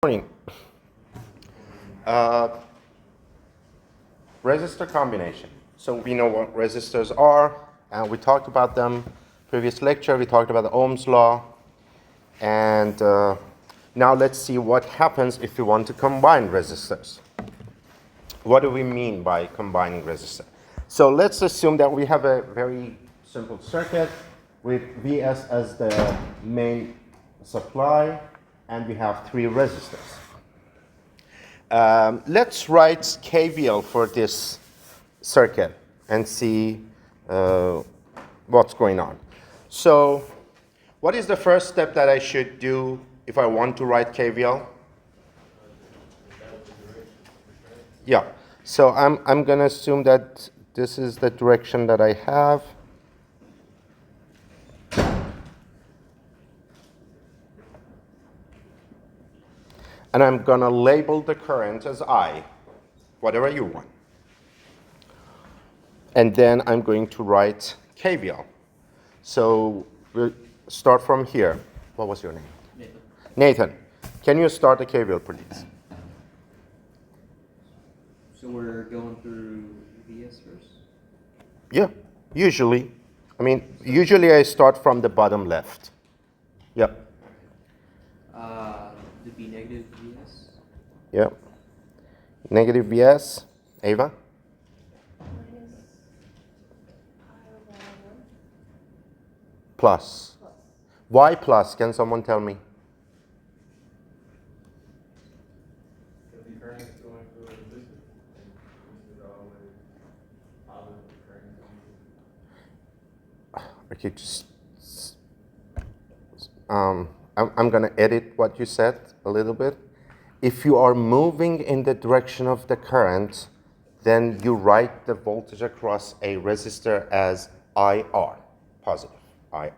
Morning. Uh, Resistor combination. So we know what resistors are, and we talked about them previous lecture. We talked about the Ohm's law, and now let's see what happens if we want to combine resistors. What do we mean by combining resistors? So let's assume that we have a very simple circuit with Vs as the main supply, and we have three resistors. Let's write KVL for this circuit and see what's going on. So what is the first step that I should do if I want to write KVL? Yeah, so I'm going to assume that this is the direction that I have. And I'm going to label the current as I, whatever you want. And then I'm going to write KVL. So we'll start from here. What was your name? Nathan. Nathan, can you start the KVL, please? So we're going through VS first? Yeah, usually. Usually I start from the bottom left. Yep. Would be negative VS. Yep. Negative Vs. Ava? Plus. Why plus? Can someone tell me? Because the current is going through a resistor, and resistors are always positive current. Okay, I'm going to edit what you said a little bit. If you are moving in the direction of the current, then you write the voltage across a resistor as IR, positive IR.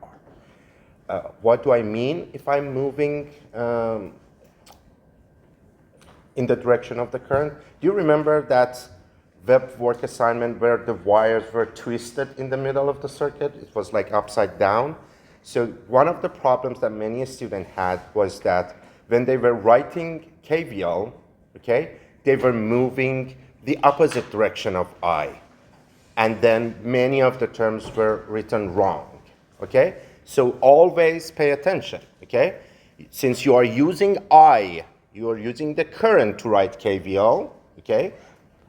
What do I mean if I'm moving in the direction of the current? Do you remember that web work assignment where the wires were twisted in the middle of the circuit? It was like upside down. So one of the problems that many students had was that when they were writing KVL, okay, they were moving the opposite direction of I. And then many of the terms were written wrong, okay? So always pay attention, okay? Since you are using I, you are using the current to write KVL, okay?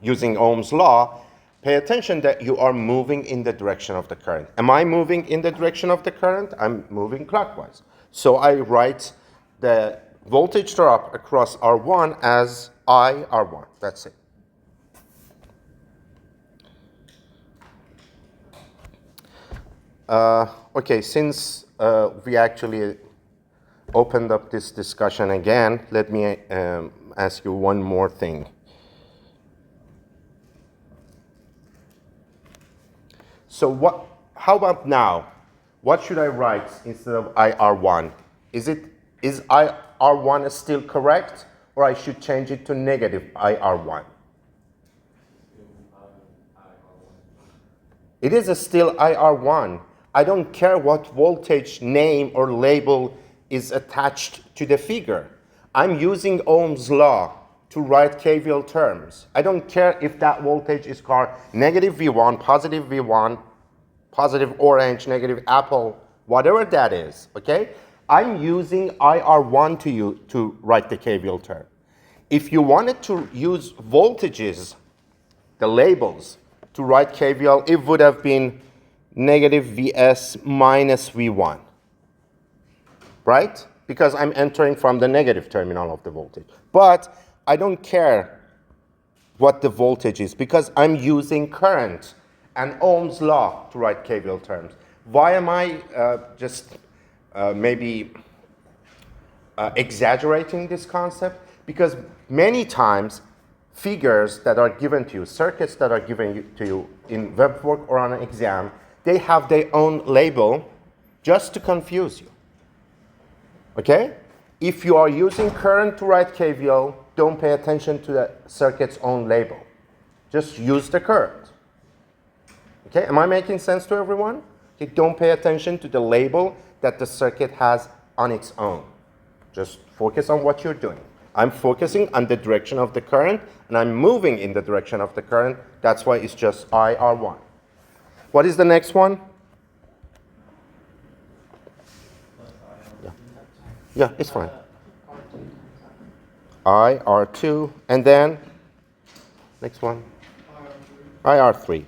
Using Ohm's law, pay attention that you are moving in the direction of the current. Am I moving in the direction of the current? I'm moving clockwise. So I write the voltage drop across R1 as IR1. That's it. Okay, since we actually opened up this discussion again, let me ask you one more thing. So how about now? What should I write instead of IR1? Is IR1 still correct, or I should change it to negative IR1? It is still IR1. I don't care what voltage name or label is attached to the figure. I'm using Ohm's law to write KVL terms. I don't care if that voltage is called negative V1, positive orange, negative apple, whatever that is, okay? I'm using IR1 to write the KVL term. If you wanted to use voltages, the labels, to write KVL, it would have been negative Vs minus V1, right? Because I'm entering from the negative terminal of the voltage. But I don't care what the voltage is because I'm using current and Ohm's law to write KVL terms. Why am I exaggerating this concept? Because many times figures that are given to you, circuits that are given to you in web work or on an exam, they have their own label just to confuse you. Okay? If you are using current to write KVL, don't pay attention to the circuit's own label. Just use the current. Okay, am I making sense to everyone? Okay, don't pay attention to the label that the circuit has on its own. Just focus on what you're doing. I'm focusing on the direction of the current, and I'm moving in the direction of the current. That's why it's just IR1. What is the next one? Yeah, yeah, it's fine. IR2, and then next one, IR3.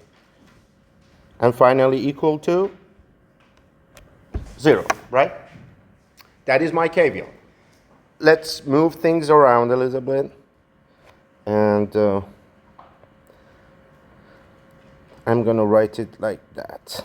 And finally equal to 0, right? That is my KVL. Let's move things around a little bit. And I'm going to write it like that.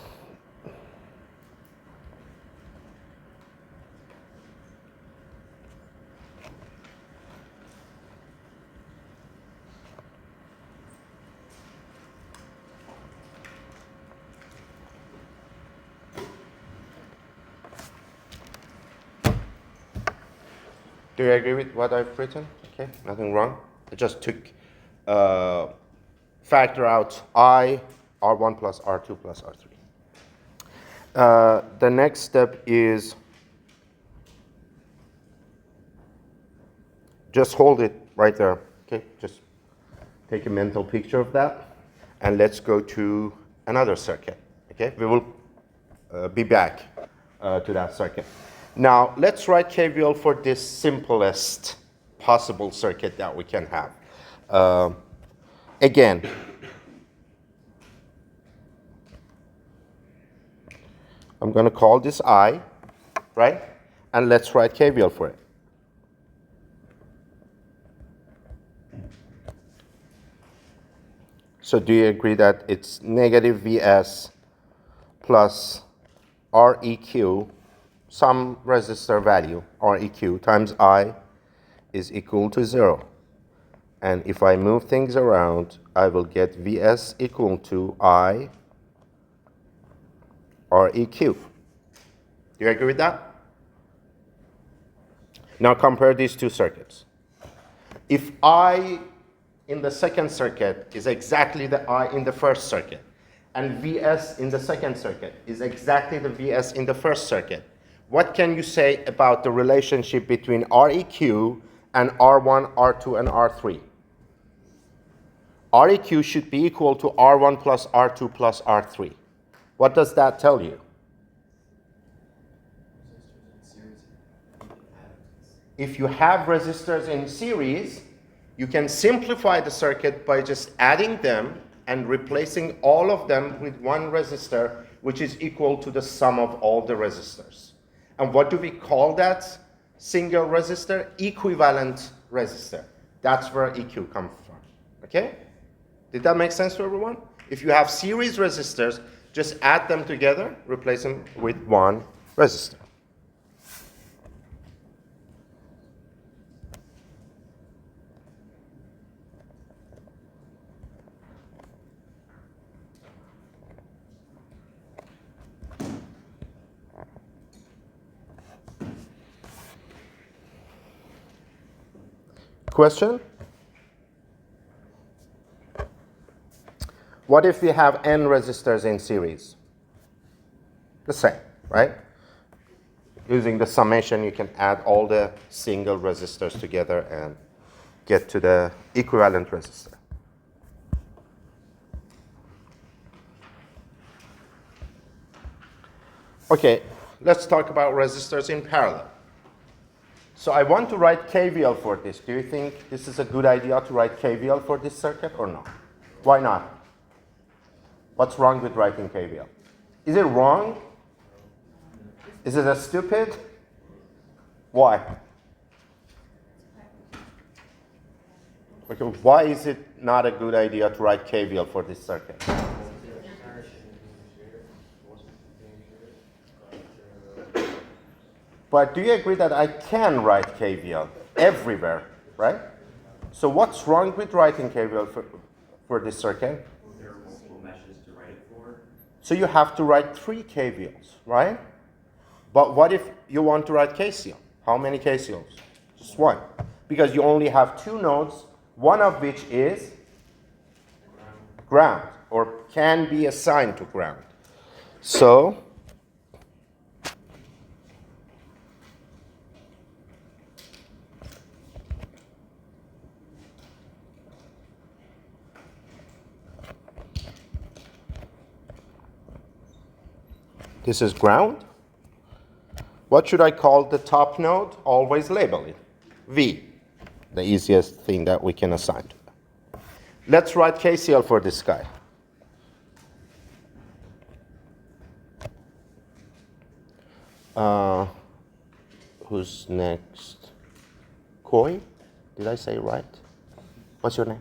Do you agree with what I've written? Okay, nothing wrong. I just took, factor out I, R1 plus R2 plus R3. The next step is just hold it right there. Okay, just take a mental picture of that. And let's go to another circuit. Okay, we will be back to that circuit. Now, let's write KVL for this simplest possible circuit that we can have. Again, I'm going to call this I, right? And let's write KVL for it. So do you agree that it's negative Vs plus Req, some resistor value, Req times I is equal to 0. And if I move things around, I will get Vs equal to I Req. Do you agree with that? Now compare these two circuits. If I in the second circuit is exactly the I in the first circuit, and Vs in the second circuit is exactly the Vs in the first circuit, what can you say about the relationship between Req and R1, R2, and R3? Req should be equal to R1 plus R2 plus R3. What does that tell you? If you have resistors in series, you can simplify the circuit by just adding them and replacing all of them with one resistor, which is equal to the sum of all the resistors. And what do we call that single resistor? Equivalent resistor. That's where EQ comes from. Okay? Did that make sense to everyone? If you have series resistors, just add them together, replace them with one resistor. Question? What if we have n resistors in series? The same, right? Using the summation, you can add all the single resistors together and get to the equivalent resistor. Okay, let's talk about resistors in parallel. So I want to write KVL for this. Do you think this is a good idea to write KVL for this circuit or not? Why not? What's wrong with writing KVL? Is it wrong? Is it a stupid? Why? Okay, why is it not a good idea to write KVL for this circuit? But do you agree that I can write KVL everywhere, right? So what's wrong with writing KVL for this circuit? There are multiple meshes to write it for. So you have to write 3 KVLs, right? But what if you want to write KCL? How many KCLs? Just one. Because you only have 2 nodes, one of which is ground, or can be assigned to ground. So This is ground. What should I call the top node? Always label it. V, the easiest thing that we can assign to it. Let's write KCL for this guy. Who's next? Koi? Did I say right? What's your name?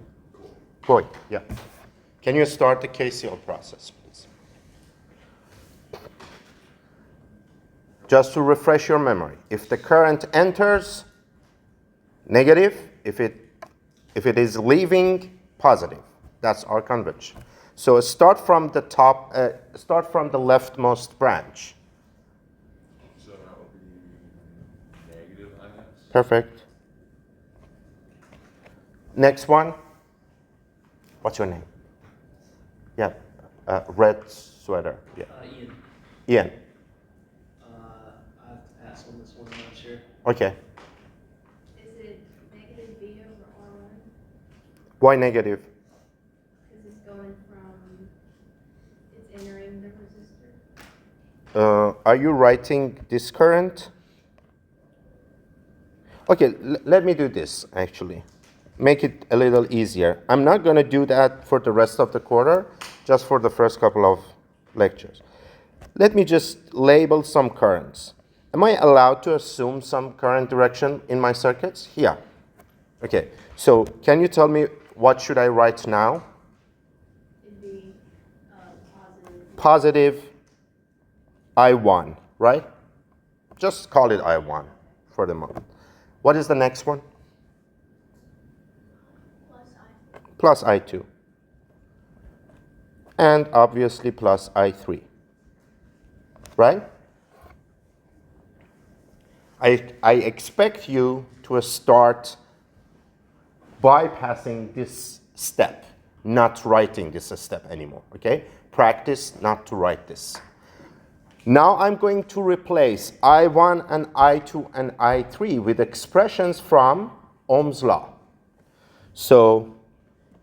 Koi, yeah. Can you start the KCL process, please? Just to refresh your memory, if the current enters, negative. If it is leaving, positive. That's our convention. So start from the top, start from the leftmost branch. So that would be negative IS. Perfect. Next one. What's your name? Yeah, red sweater. Yeah. Ian. Ian. I have to pass on this one, I'm not sure. Okay. Is it negative V over R1? Why negative? Because it's going from, it's entering the resistor. Are you writing this current? Okay, let me do this actually. Make it a little easier. I'm not going to do that for the rest of the quarter, just for the first couple of lectures. Let me just label some currents. Am I allowed to assume some current direction in my circuits? Yeah. Okay, so can you tell me what should I write now? It'd be positive. Positive I1, right? Just call it I1 for the moment. What is the next one? Plus I. Plus I2. And obviously plus I3. Right? I expect you to start bypassing this step, not writing this step anymore, okay? Practice not to write this. Now I'm going to replace I1 and I2 and I3 with expressions from Ohm's law. So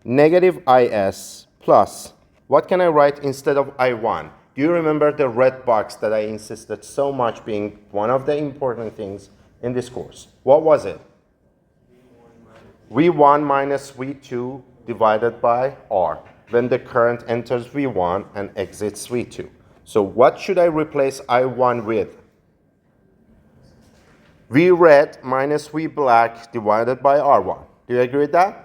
negative IS plus, what can I write instead of I1? Do you remember the red box that I insisted so much being one of the important things in this course? What was it? V1 minus V2 divided by R, when the current enters V1 and exits V2. So what should I replace I1 with? V red minus V black divided by R1. Do you agree with that?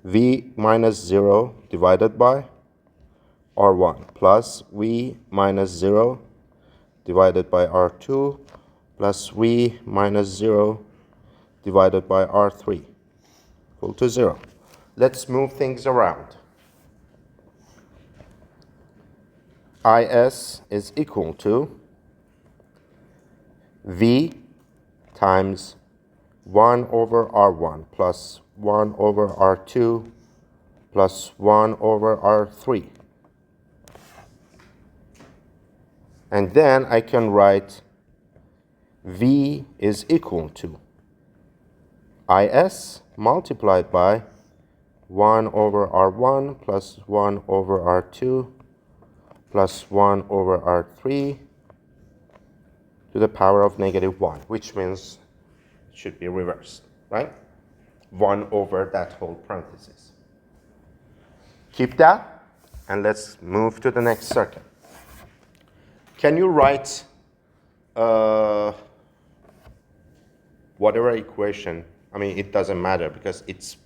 V minus 0 divided by R1 plus V minus 0 divided by R2 plus V minus 0 divided by R3 equal to 0. Let's move things around. IS is equal to V times 1 over R1 plus 1 over R2 plus 1 over R3. And then I can write V is equal to IS multiplied by 1 over R1 plus 1 over R2 plus 1 over R3 to the power of negative 1, which means it should be reversed, right? 1 over that whole parenthesis. Keep that, and let's move to the next circuit. Can you write whatever equation? I mean, it doesn't matter because it's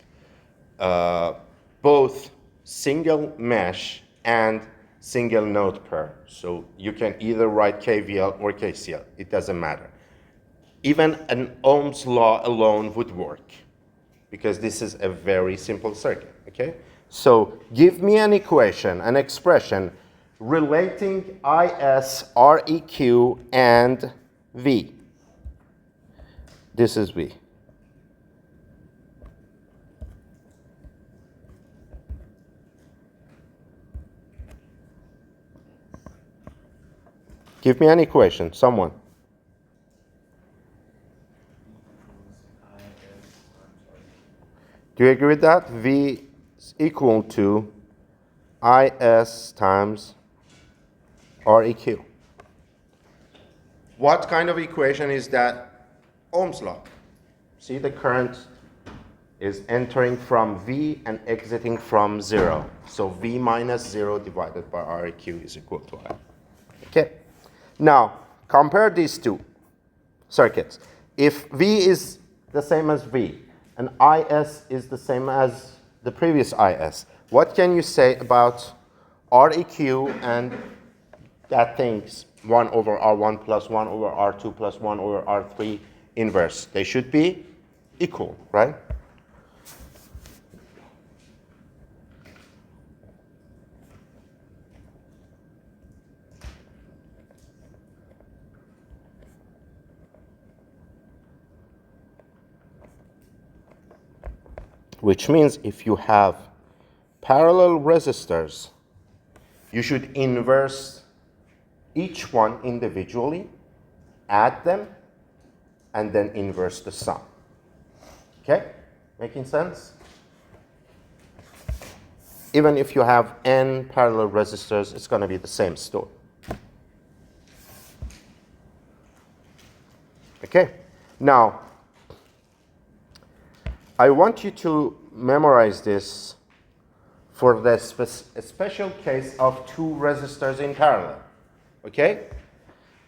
both single mesh and single node pair. So you can either write KVL or KCL. It doesn't matter. Even an Ohm's law alone would work because this is a very simple circuit, okay? So give me an equation, an expression relating IS, REQ, and V. This is V. Give me an equation, someone. Do you agree with that? V is equal to IS times Req. What kind of equation is that? Ohm's law. See, the current is entering from V and exiting from 0. So V minus 0 divided by Req is equal to I. Okay. Now, compare these two circuits. If V is the same as V and IS is the same as the previous IS, what can you say about Req and that thing's 1 over R1 plus 1 over R2 plus 1 over R3 inverse? They should be equal, right? Which means if you have parallel resistors, you should inverse each one individually, add them, and then inverse the sum. Okay? Making sense? Even if you have n parallel resistors, it's going to be the same story. Okay? Now, I want you to memorize this for the special case of two resistors in parallel. Okay?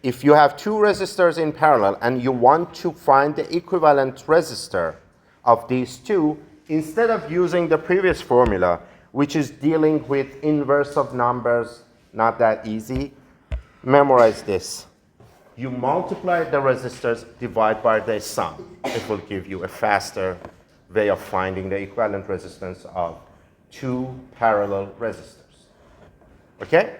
If you have two resistors in parallel and you want to find the equivalent resistor of these two, instead of using the previous formula, which is dealing with inverse of numbers, not that easy, memorize this. You multiply the resistors, divide by their sum. It will give you a faster way of finding the equivalent resistance of two parallel resistors. Okay?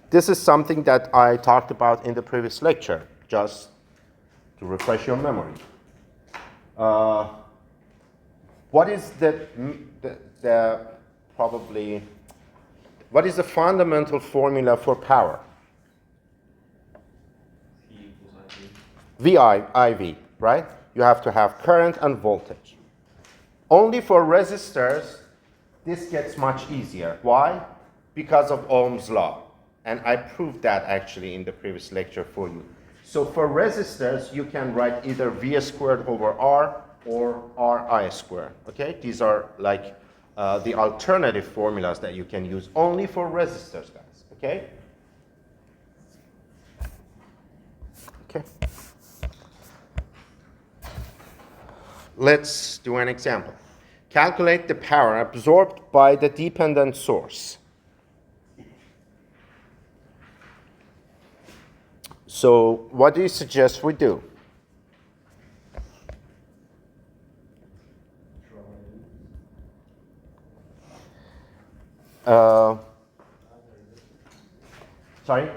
This is something that I talked about in the previous lecture, just to refresh your memory. What is what is the fundamental formula for power? P equals VI, IV, right? You have to have current and voltage. Only for resistors, this gets much easier. Why? Because of Ohm's law. And I proved that actually in the previous lecture for you. So for resistors, you can write either V squared over R or Ri squared. Okay? These are like the alternative formulas that you can use only for resistors, guys. Okay? Okay. Let's do an example. Calculate the power absorbed by the dependent source. So what do you suggest we do? Sorry?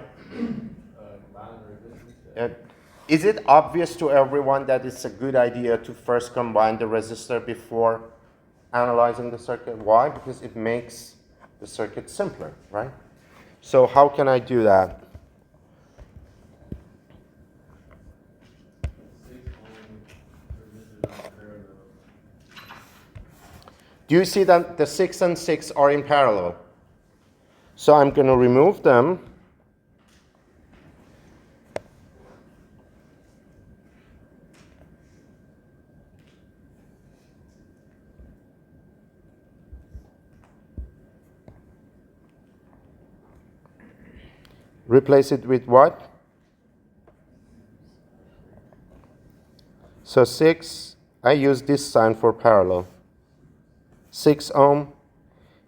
Is it obvious to everyone that it's a good idea to first combine the resistor before analyzing the circuit? Why? Because it makes the circuit simpler, right? So how can I do that? Do you see that the 6 and 6 are in parallel? So I'm going to remove them. Replace it with what? So 6, I use this sign for parallel. 6 ohm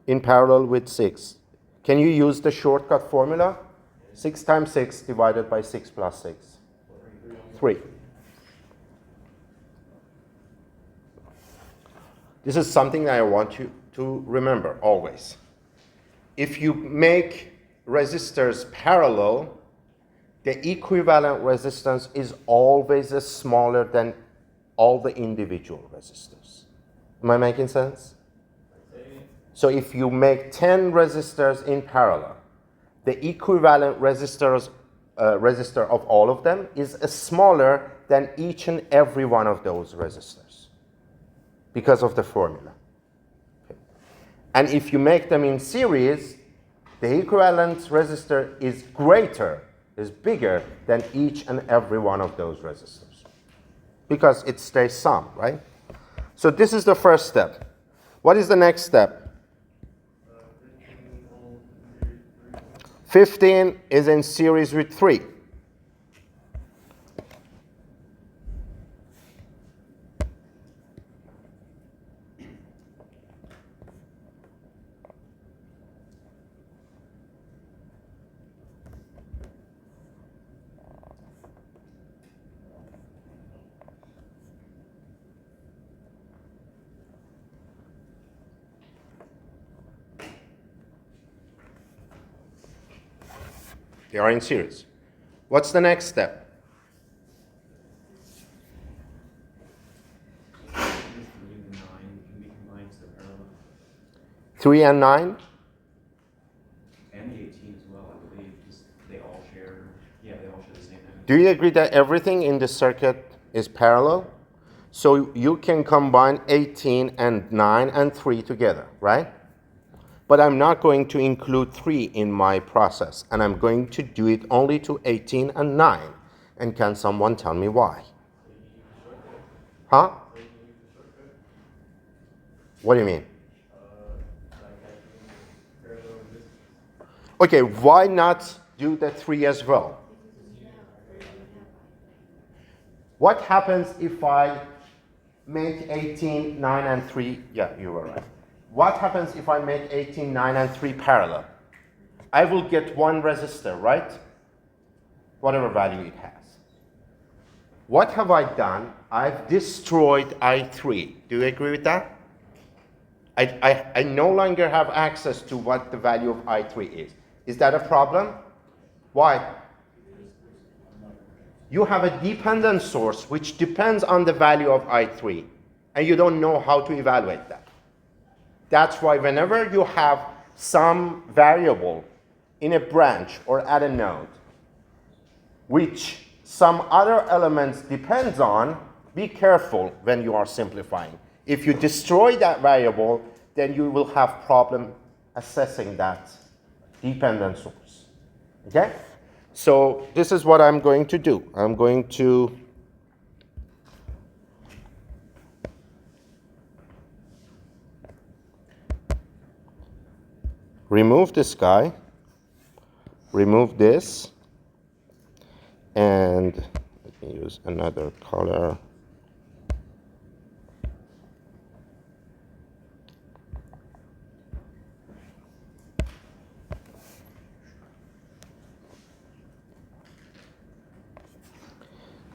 in parallel with 6. Can you use the shortcut formula? 6 times 6 divided by 6 plus 6. 3. This is something that I want you to remember always. If you make resistors parallel, the equivalent resistance is always smaller than all the individual resistors. Am I making sense? So if you make 10 resistors in parallel, the equivalent resistor of all of them is smaller than each and every one of those resistors because of the formula. And if you make them in series, the equivalent resistor is greater, is bigger than each and every one of those resistors. Because it stays sum, right? So this is the first step. What is the next step? 15 is in series with 3. They are in series. What's the next step? This 3 and the 9 can be combined to the parallel. 3 and 9? And the 18 as well, I believe, because they all share the same energy. Do you agree that everything in the circuit is parallel? So you can combine 18 and 9 and 3 together, right? But I'm not going to include 3 in my process, and I'm going to do it only to 18 and 9. And can someone tell me why? Huh? What do you mean? Okay, why not do the 3 as well? What happens if I make 18, 9, and 3? Yeah, you were right. What happens if I make 18, 9, and 3 parallel? I will get one resistor, right? Whatever value it has. What have I done? I've destroyed I3. Do you agree with that? I no longer have access to what the value of I3 is. Is that a problem? Why? You have a dependent source which depends on the value of I3, and you don't know how to evaluate that. That's why whenever you have some variable in a branch or at a node, which some other elements depends on, be careful when you are simplifying. If you destroy that variable, then you will have problem assessing that dependent source. Okay? So this is what I'm going to do. I'm going to remove this guy, remove this, and let me use another color.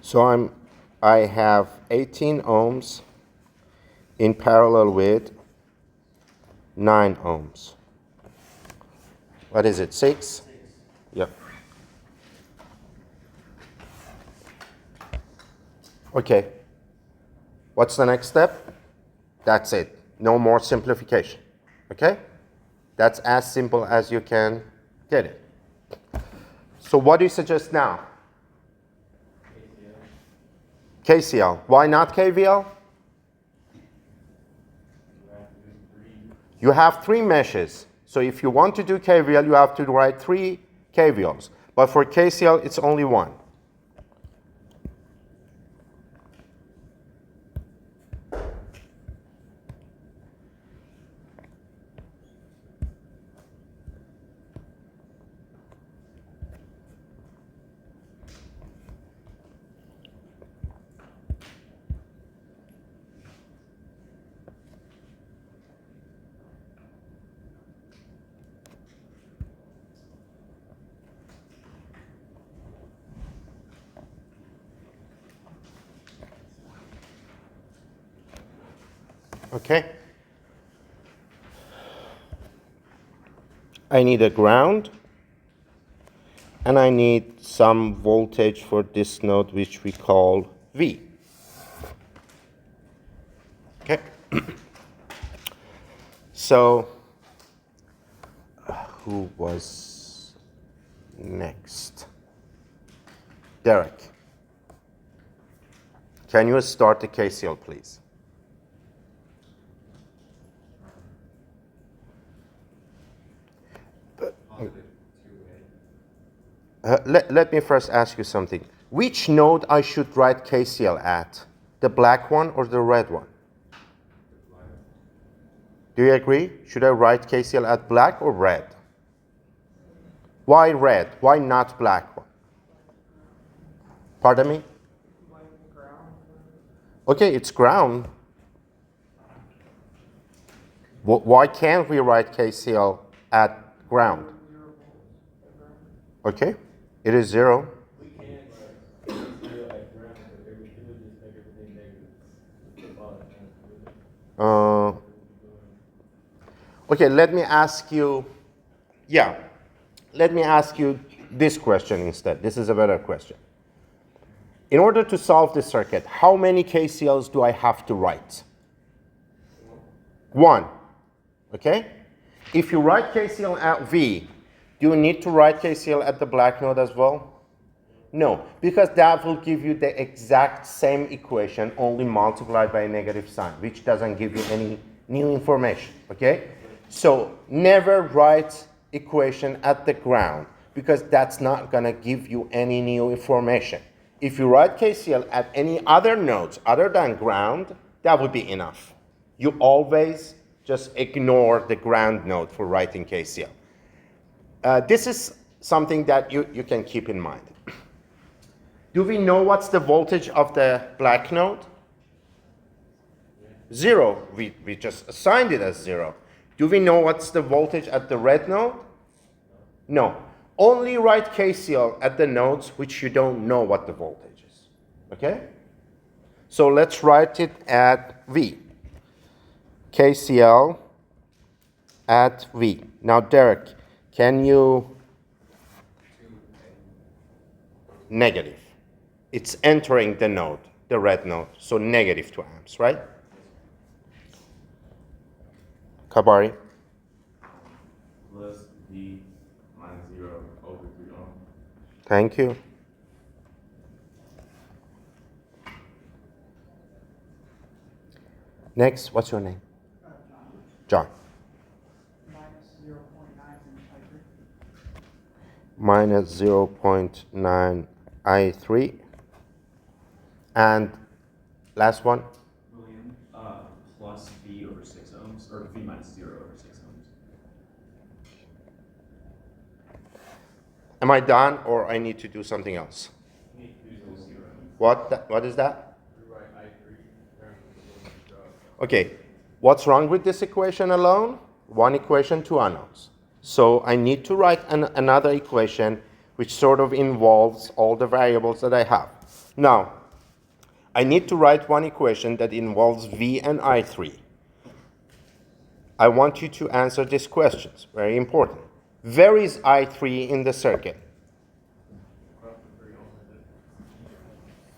So I have 18 ohms in parallel with 9 ohms. What is it, 6? Yep. Okay. What's the next step? That's it. No more simplification. Okay? That's as simple as you can get it. So what do you suggest now? KCL. Why not KVL? You have 3 meshes. So if you want to do KVL, you have to write 3 KVLs. But for KCL, it's only 1. Okay? I need a ground, and I need some voltage for this node, which we call V. Okay? So, who was next? Derek. Can you start the KCL, please? Let me first ask you something. Which node I should write KCL at? The black one or the red one? Do you agree? Should I write KCL at black or red? Why red? Why not black one? Pardon me? Okay, it's ground. Why can't we write KCL at ground? Okay, it is 0. We can't feel like ground, but it would just make everything negative. It's about Okay, let me ask you, let me ask you this question instead. This is a better question. In order to solve this circuit, how many KCLs do I have to write? 1. Okay? If you write KCL at V, do you need to write KCL at the black node as well? No, because that will give you the exact same equation, only multiplied by a negative sign, which doesn't give you any new information, okay? So never write equation at the ground, because that's not gonna give you any new information. If you write KCL at any other nodes other than ground, that would be enough. You always just ignore the ground node for writing KCL. This is something that you can keep in mind. Do we know what's the voltage of the black node? 0. We just assigned it as 0. Do we know what's the voltage at the red node? No. Only write KCL at the nodes which you don't know what the voltage is. Okay? So let's write it at V. KCL at V. Now, Derek, can you... Negative. It's entering the node, the red node, so negative 2 amps, right? Kabari? Plus V minus 0 over 3 ohm. Thank you. Next, what's your name? John. Minus 0.9 I3. And last one? William, plus V over 6 ohms, or V minus 0 over 6 ohms. Am I done or I need to do something else? What is that? Okay, what's wrong with this equation alone? One equation, 2 unknowns. So I need to write another equation which sort of involves all the variables that I have. Now, I need to write one equation that involves V and I3. I want you to answer these questions, very important. Where is I3 in the circuit?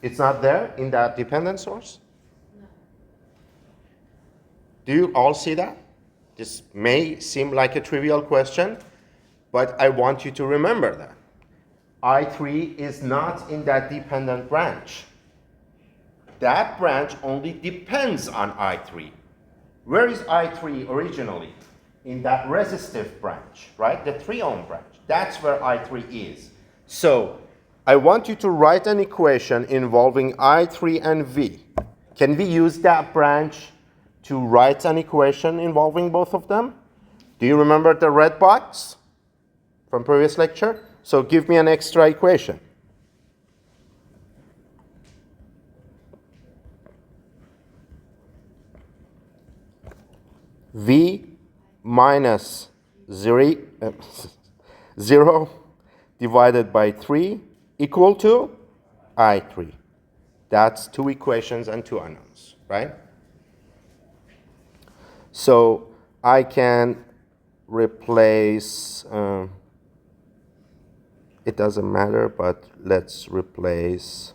It's not there in that dependent source? No. Do you all see that? This may seem like a trivial question, but I want you to remember that. I3 is not in that dependent branch. That branch only depends on I3. Where is I3 originally? In that resistive branch, right? The 3 ohm branch. That's where I3 is. So I want you to write an equation involving I3 and V. Can we use that branch to write an equation involving both of them? Do you remember the red box from previous lecture? So give me an extra equation. V minus 0 divided by 3 equal to I3. That's 2 equations and 2 unknowns, right? So I can replace, it doesn't matter, but let's replace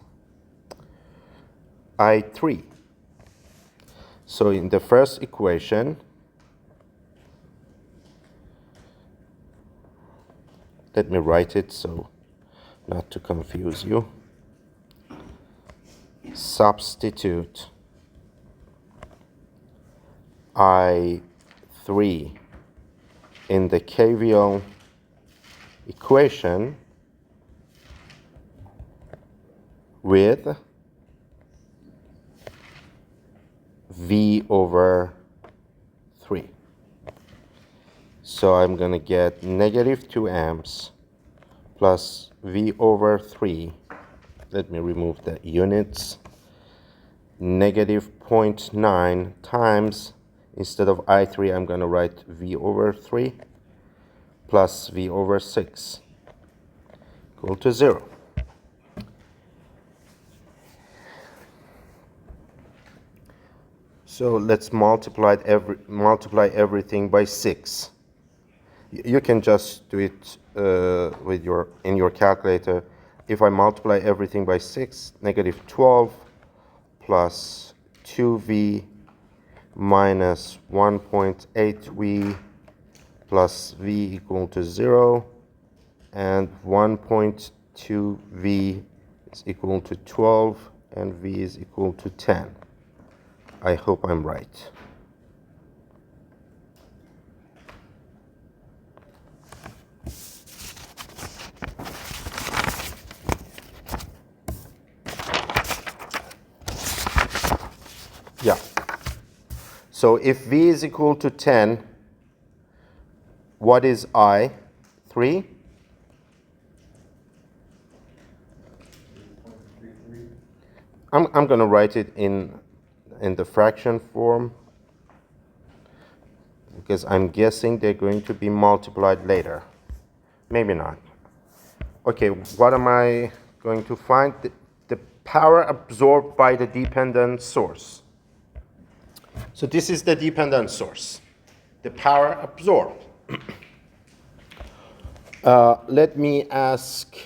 I3. So in the first equation, let me write it so not to confuse you. Substitute I3 in the KVL equation, with V over 3. So I'm going to get negative 2 amps plus V over 3. Let me remove the units. Negative 0.9 times, instead of I3, I'm going to write V over 3 plus V over 6 equal to 0. So let's multiply everything by 6. You can just do it in your calculator. If I multiply everything by 6, negative 12 plus 2V minus 1.8V plus V equal to 0, and 1.2V is equal to 12, and V is equal to 10. I hope I'm right. Yeah. So if V is equal to 10, what is I? 3? 0.33. I'm going to write it in the fraction form because I'm guessing they're going to be multiplied later. Maybe not. Okay, what am I going to find? The power absorbed by the dependent source. So this is the dependent source. The power absorbed. Let me ask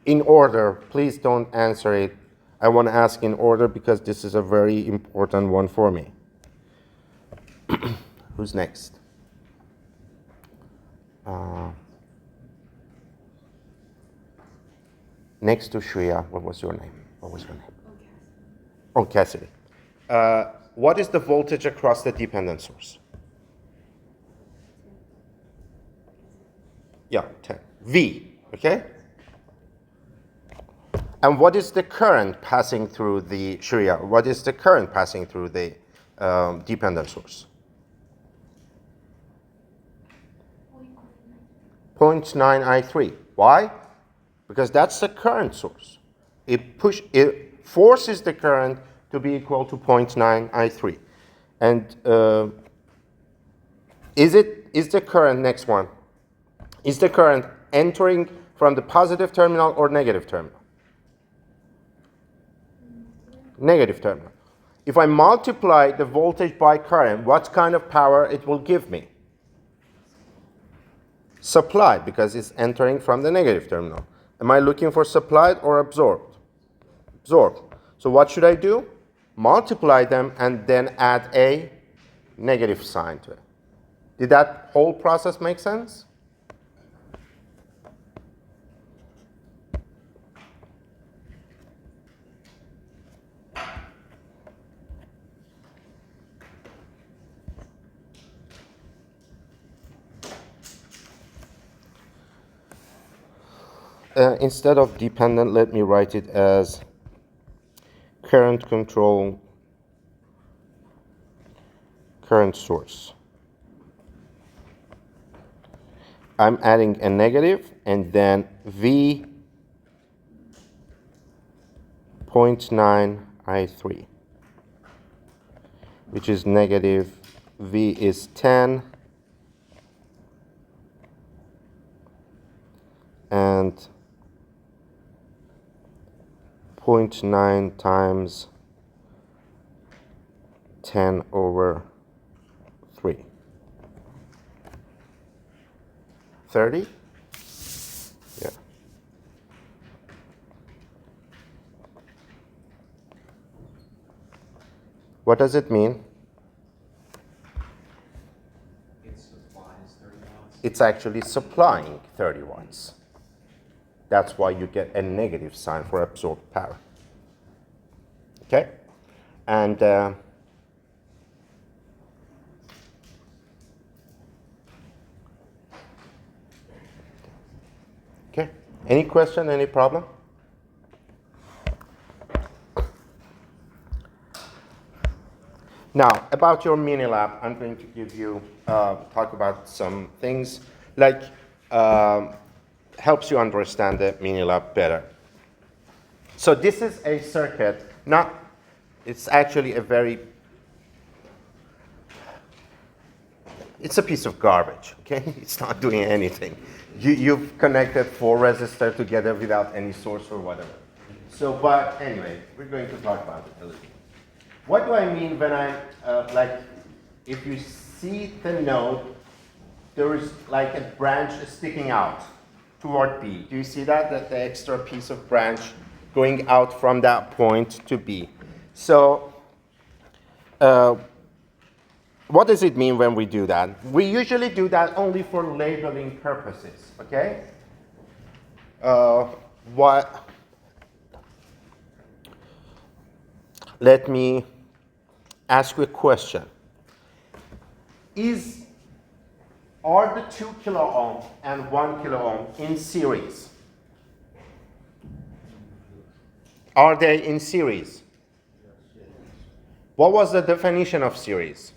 in order. Please don't answer it. I want to ask in order because this is a very important one for me. Who's next? Next to Shreya, what was your name? What was your name? Oh, Cassidy. What is the voltage across the dependent source? Yeah, 10. V, okay? And what is the current passing through the Shreya? What is the current passing through the dependent source? 0.9 I3. Why? Because that's the current source. It forces the current to be equal to 0.9 I3. And is the current, next one, is the current entering from the positive terminal or negative terminal? Negative terminal. If I multiply the voltage by current, what kind of power it will give me? Supplied, because it's entering from the negative terminal. Am I looking for supplied or absorbed? Absorbed. So what should I do? Multiply them and then add a negative sign to it. Did that whole process make sense? Instead of dependent, let me write it as current control, current source. I'm adding a negative and then V 0.9 I3, which is negative. V is 10 and 0.9 times 10 over 3. 30? Yeah. What does it mean? It supplies 30 watts. It's actually supplying 30 watts. That's why you get a negative sign for absorbed power. Okay? And okay. Any question, any problem? Now, about your mini lab, I'm going to give you, talk about some things like helps you understand the mini lab better. So this is a circuit, it's actually it's a piece of garbage, okay? It's not doing anything. You've connected 4 resistors together without any source or whatever. So, but anyway, we're going to talk about it a little bit. What do I mean when if you see the node, there is like a branch sticking out toward B. Do you see that? That the extra piece of branch going out from that point to B. So, what does it mean when we do that? We usually do that only for labeling purposes, okay? Let me ask you a question. Are the 2 kilo ohm and 1 kilo ohm in series? Are they in series? What was the definition of series?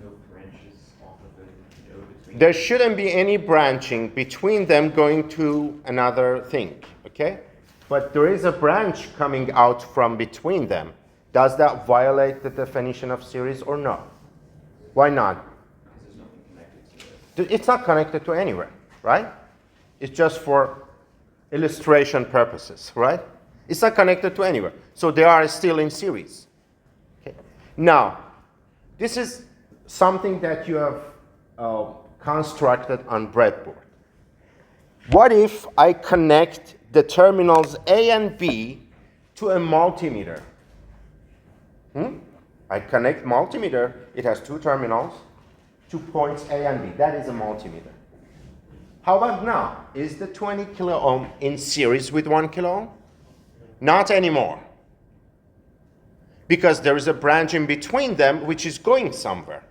No branches off of the node between. There shouldn't be any branching between them going to another thing, okay? But there is a branch coming out from between them. Does that violate the definition of series or no? Why not? Because there's nothing connected to it. It's not connected to anywhere, right? It's just for illustration purposes, right? It's not connected to anywhere. So they are still in series. Okay. Now, this is something that you have constructed on breadboard. What if I connect the terminals A and B to a multimeter? I connect multimeter, it has 2 terminals, 2 points A and B. That is a multimeter. How about now? Is the 20 kilo ohm in series with 1 kilo ohm? Not anymore. Because there is a branch in between them which is going somewhere.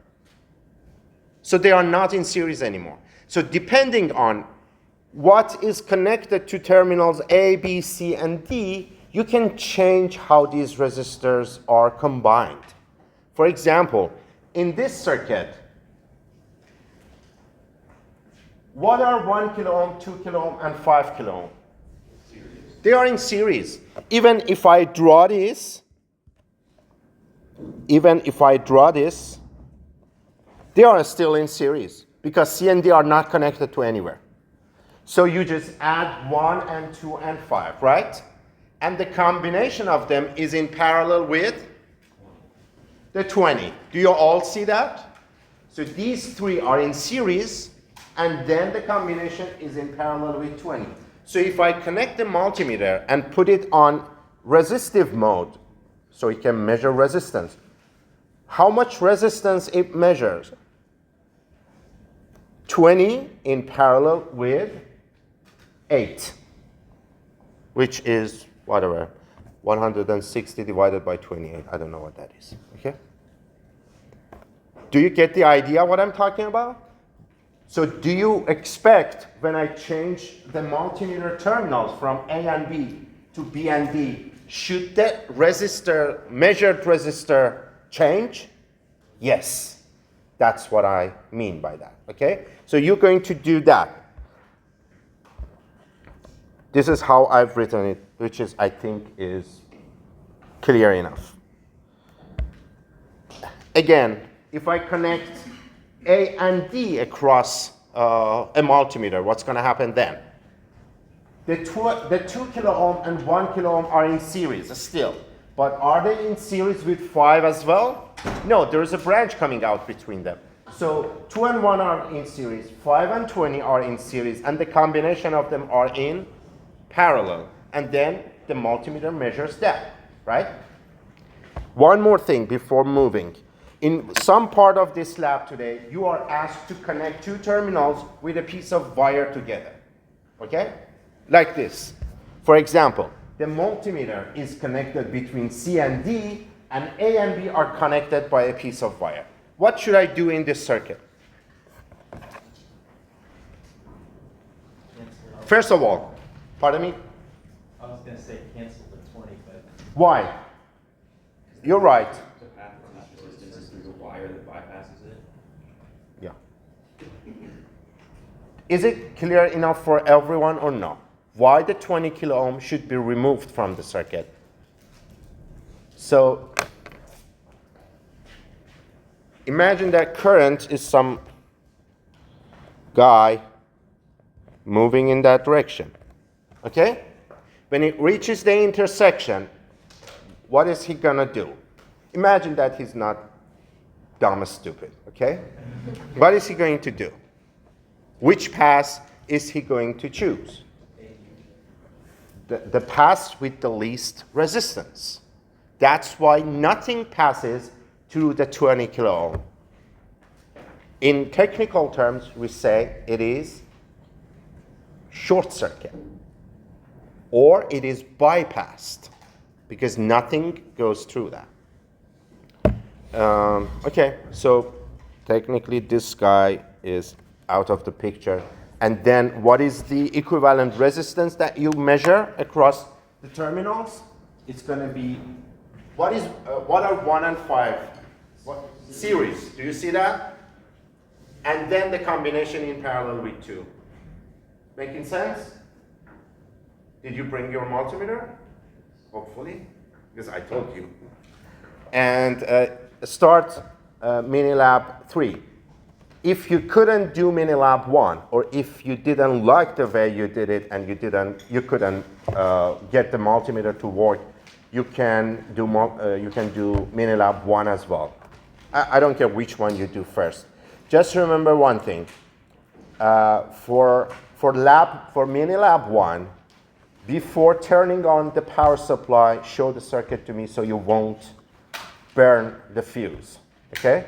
So they are not in series anymore. So depending on what is connected to terminals A, B, C, and D, you can change how these resistors are combined. For example, in this circuit, what are 1 kilo ohm, 2 kilo ohm, and 5 kilo ohm? Series. They are in series. Even if I draw this, they are still in series because C and D are not connected to anywhere. So you just add 1 and 2 and 5, right? And the combination of them is in parallel with the 20. Do you all see that? So these 3 are in series, and then the combination is in parallel with 20. So if I connect the multimeter and put it on resistive mode, so it can measure resistance, how much resistance it measures? 20 in parallel with 8, which is whatever, 160 divided by 28. I don't know what that is, okay? Do you get the idea what I'm talking about? So do you expect when I change the multimeter terminals from A and B to B and D, should the measured resistor change? Yes. That's what I mean by that, okay? So you're going to do that. This is how I've written it, which is, I think, is clear enough. Again, if I connect A and D across a multimeter, what's going to happen then? The 2 kilo ohm and 1 kilo ohm are in series still. But are they in series with 5 as well? No, there is a branch coming out between them. So 2 and 1 are in series, 5 and 20 are in series, and the combination of them are in parallel. And then the multimeter measures that, right? One more thing before moving. In some part of this lab today, you are asked to connect 2 terminals with a piece of wire together, okay? Like this. For example, the multimeter is connected between C and D, and A and B are connected by a piece of wire. What should I do in this circuit? First of all, pardon me? I was going to say cancel the 20, but Why? You're right. The path from that resistance is through the wire that bypasses it. Yeah. Is it clear enough for everyone or no? Why the 20 kilo ohm should be removed from the circuit? So imagine that current is some guy moving in that direction. Okay? When it reaches the intersection, what is he gonna do? Imagine that he's not dumb or stupid, okay? What is he going to do? Which path is he going to choose? The path with the least resistance. That's why nothing passes through the 20 kilo ohm. In technical terms, we say it is short circuit, or it is bypassed, because nothing goes through that. Okay, so technically this guy is out of the picture. And then what is the equivalent resistance that you measure across the terminals? It's going to be, what are 1 and 5? What, series, do you see that? And then the combination in parallel with 2. Making sense? Did you bring your multimeter? Hopefully, because I told you. And start Minilab 3. If you couldn't do Minilab 1, or if you didn't like the way you did it and you couldn't get the multimeter to work, you can do Minilab 1 as well. I don't care which one you do first. Just remember one thing. For Minilab 1, before turning on the power supply, show the circuit to me so you won't burn the fuse, okay?